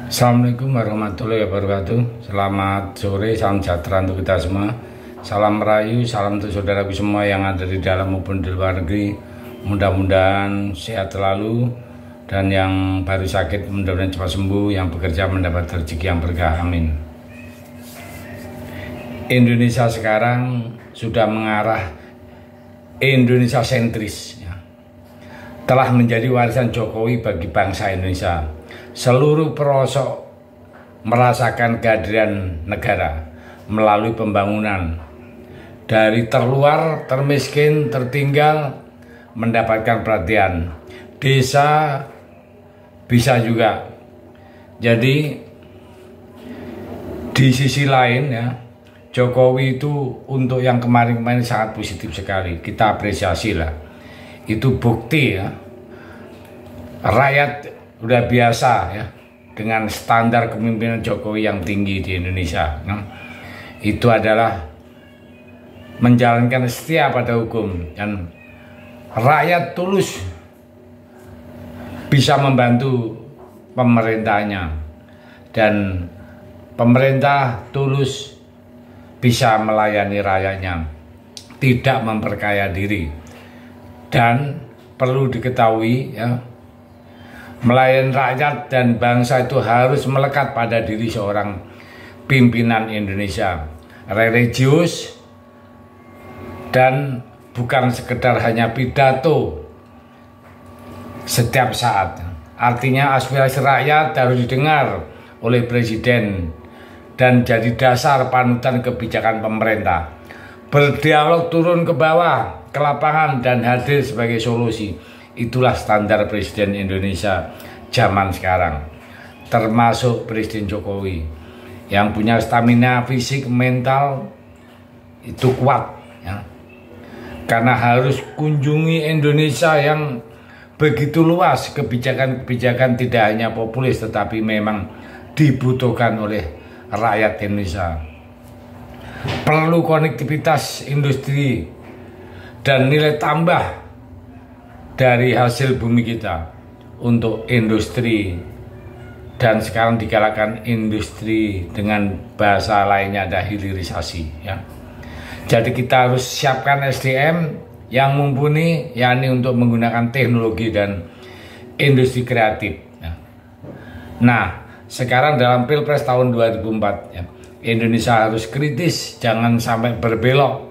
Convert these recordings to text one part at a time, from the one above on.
Assalamualaikum warahmatullahi wabarakatuh. Selamat sore, salam sejahtera untuk kita semua. Salam merayu, salam untuk saudaraku semua yang ada di dalam maupun di luar negeri. Mudah-mudahan sehat selalu, dan yang baru sakit mudah-mudahan cepat sembuh, yang bekerja mendapat rezeki yang berkah, amin. Indonesia sekarang sudah mengarah Indonesia sentris, ya. Telah menjadi warisan Jokowi bagi bangsa Indonesia. Seluruh pelosok merasakan kehadiran negara melalui pembangunan. Dari terluar, termiskin, tertinggal mendapatkan perhatian. Desa bisa juga. Jadi di sisi lain, ya, Jokowi itu untuk yang kemarin-kemarin sangat positif sekali. Kita apresiasi lah. Itu bukti, ya, rakyat udah biasa, ya, dengan standar kepemimpinan Jokowi yang tinggi di Indonesia. Itu adalah menjalankan setia pada hukum, dan rakyat tulus bisa membantu pemerintahnya, dan pemerintah tulus bisa melayani rakyatnya, tidak memperkaya diri. Dan perlu diketahui, ya, melayani rakyat dan bangsa itu harus melekat pada diri seorang pimpinan Indonesia, religius dan bukan sekedar hanya pidato setiap saat. Artinya aspirasi rakyat harus didengar oleh presiden dan jadi dasar panutan kebijakan pemerintah. Berdialog turun ke bawah, ke lapangan, dan hadir sebagai solusi. Itulah standar Presiden Indonesia zaman sekarang, termasuk Presiden Jokowi yang punya stamina fisik, mental itu kuat, ya. Karena harus kunjungi Indonesia yang begitu luas. Kebijakan-kebijakan tidak hanya populis tetapi memang dibutuhkan oleh rakyat Indonesia. Perlu konektivitas industri dan nilai tambah dari hasil bumi kita untuk industri, dan sekarang digalakan industri dengan bahasa lainnya ada hilirisasi, ya. Jadi kita harus siapkan SDM yang mumpuni, yakni untuk menggunakan teknologi dan industri kreatif, ya. Nah, sekarang dalam Pilpres tahun 2004, ya, Indonesia harus kritis, jangan sampai berbelok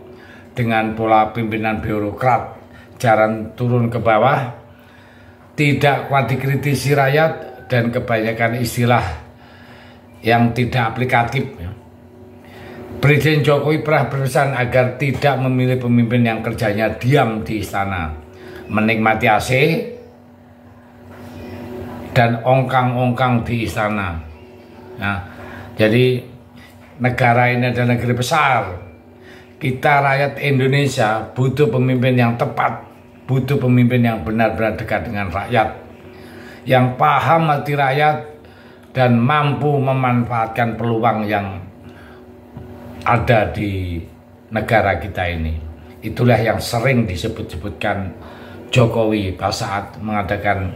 dengan pola pimpinan birokrat, jalan turun ke bawah, tidak kuat dikritisi rakyat, dan kebanyakan istilah yang tidak aplikatif, ya. Presiden Jokowi pernah berpesan agar tidak memilih pemimpin yang kerjanya diam di istana, menikmati AC dan ongkang-ongkang di istana. Nah, jadi negara ini adalah negeri besar. Kita rakyat Indonesia butuh pemimpin yang tepat, butuh pemimpin yang benar-benar dekat dengan rakyat, yang paham hati rakyat dan mampu memanfaatkan peluang yang ada di negara kita ini. Itulah yang sering disebut-sebutkan Jokowi pada saat mengadakan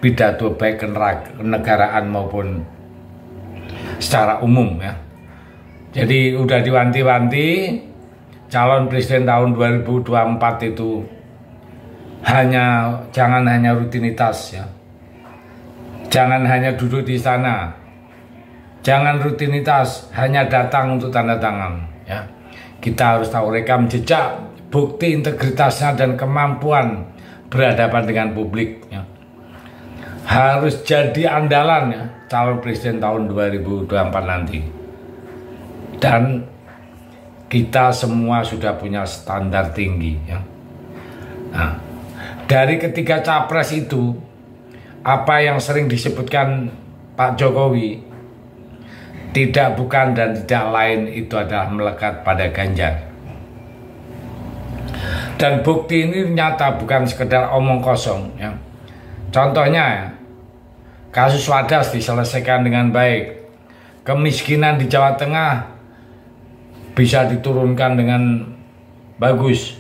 pidato baik kenegaraan maupun secara umum, ya. Jadi udah diwanti-wanti calon presiden tahun 2024 itu jangan hanya rutinitas, ya. Jangan hanya duduk di sana. Jangan rutinitas hanya datang untuk tanda tangan, ya. Kita harus tahu rekam jejak, bukti integritasnya dan kemampuan berhadapan dengan publik, ya. Harus jadi andalan, ya, calon presiden tahun 2024 nanti. Dan kita semua sudah punya standar tinggi, ya. Nah, dari ketiga capres itu, apa yang sering disebutkan Pak Jokowi tidak, bukan, dan tidak lain itu adalah melekat pada Ganjar. Dan bukti ini nyata, bukan sekedar omong kosong, ya. Contohnya, ya, kasus Wadas diselesaikan dengan baik. Kemiskinan di Jawa Tengah bisa diturunkan dengan bagus.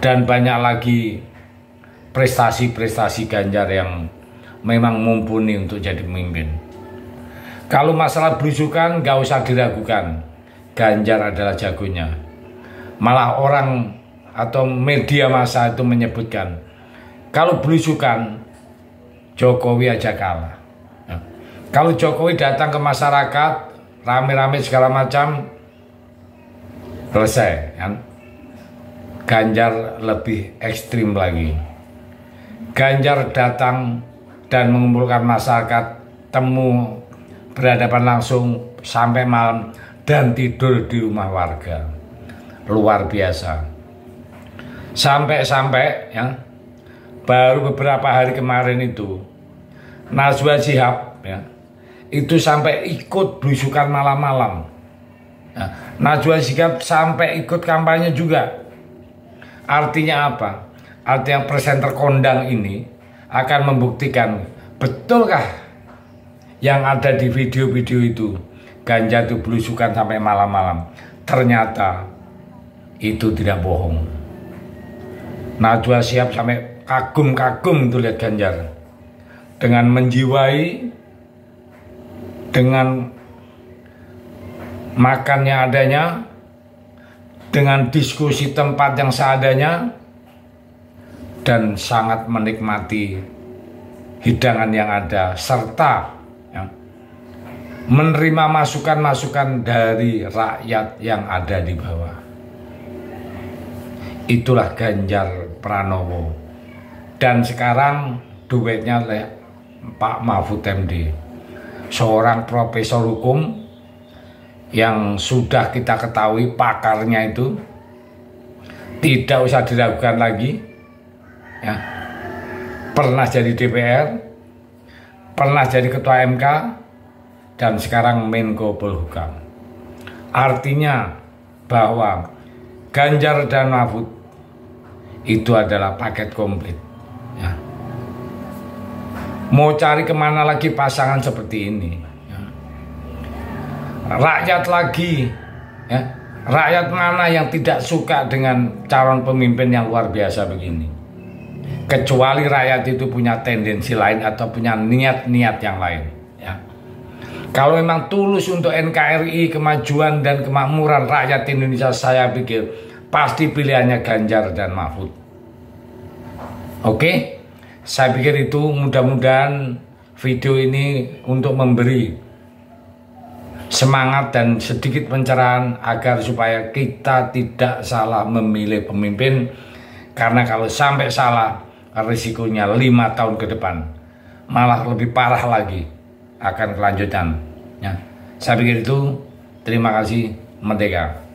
Dan banyak lagi prestasi-prestasi Ganjar yang memang mumpuni untuk jadi pemimpin. Kalau masalah belusukan gak usah diragukan, Ganjar adalah jagonya. Malah orang atau media massa itu menyebutkan kalau belusukan Jokowi aja kalah. Kalau Jokowi datang ke masyarakat rame-rame segala macam, selesai kan. Ganjar lebih ekstrim lagi. Ganjar datang dan mengumpulkan masyarakat, temu berhadapan langsung sampai malam dan tidur di rumah warga. Luar biasa. Sampai ya, baru beberapa hari kemarin itu Najwa Shihab ya, itu sampai ikut belusukan malam-malam. Nah, Najwa Shihab sampai ikut kampanye juga. Artinya apa? Artinya presenter kondang ini akan membuktikan betulkah yang ada di video-video itu Ganjar itu belusukan sampai malam-malam. Ternyata itu tidak bohong. Najwa Shihab sampai kagum-kagum itu lihat Ganjar dengan menjiwai, dengan makannya adanya, dengan diskusi tempat yang seadanya, dan sangat menikmati hidangan yang ada, serta ya, menerima masukan-masukan dari rakyat yang ada di bawah. Itulah Ganjar Pranowo. Dan sekarang duetnya Pak Mahfud MD, seorang profesor hukum yang sudah kita ketahui pakarnya itu tidak usah diragukan lagi ya. Pernah jadi DPR, pernah jadi ketua MK, dan sekarang Menko Polhukam. Artinya bahwa Ganjar dan Mahfud itu adalah paket komplit ya. Mau cari kemana lagi pasangan seperti ini ya. Rakyat lagi ya, rakyat mana yang tidak suka dengan calon pemimpin yang luar biasa begini, kecuali rakyat itu punya tendensi lain atau punya niat-niat yang lain ya. Kalau memang tulus untuk NKRI, kemajuan dan kemakmuran rakyat Indonesia, saya pikir pasti pilihannya Ganjar dan Mahfud. Oke, saya pikir itu mudah-mudahan video ini untuk memberi semangat dan sedikit pencerahan agar supaya kita tidak salah memilih pemimpin, karena kalau sampai salah risikonya 5 tahun ke depan malah lebih parah lagi akan kelanjutan ya. Saya pikir itu. Terima kasih. Merdeka.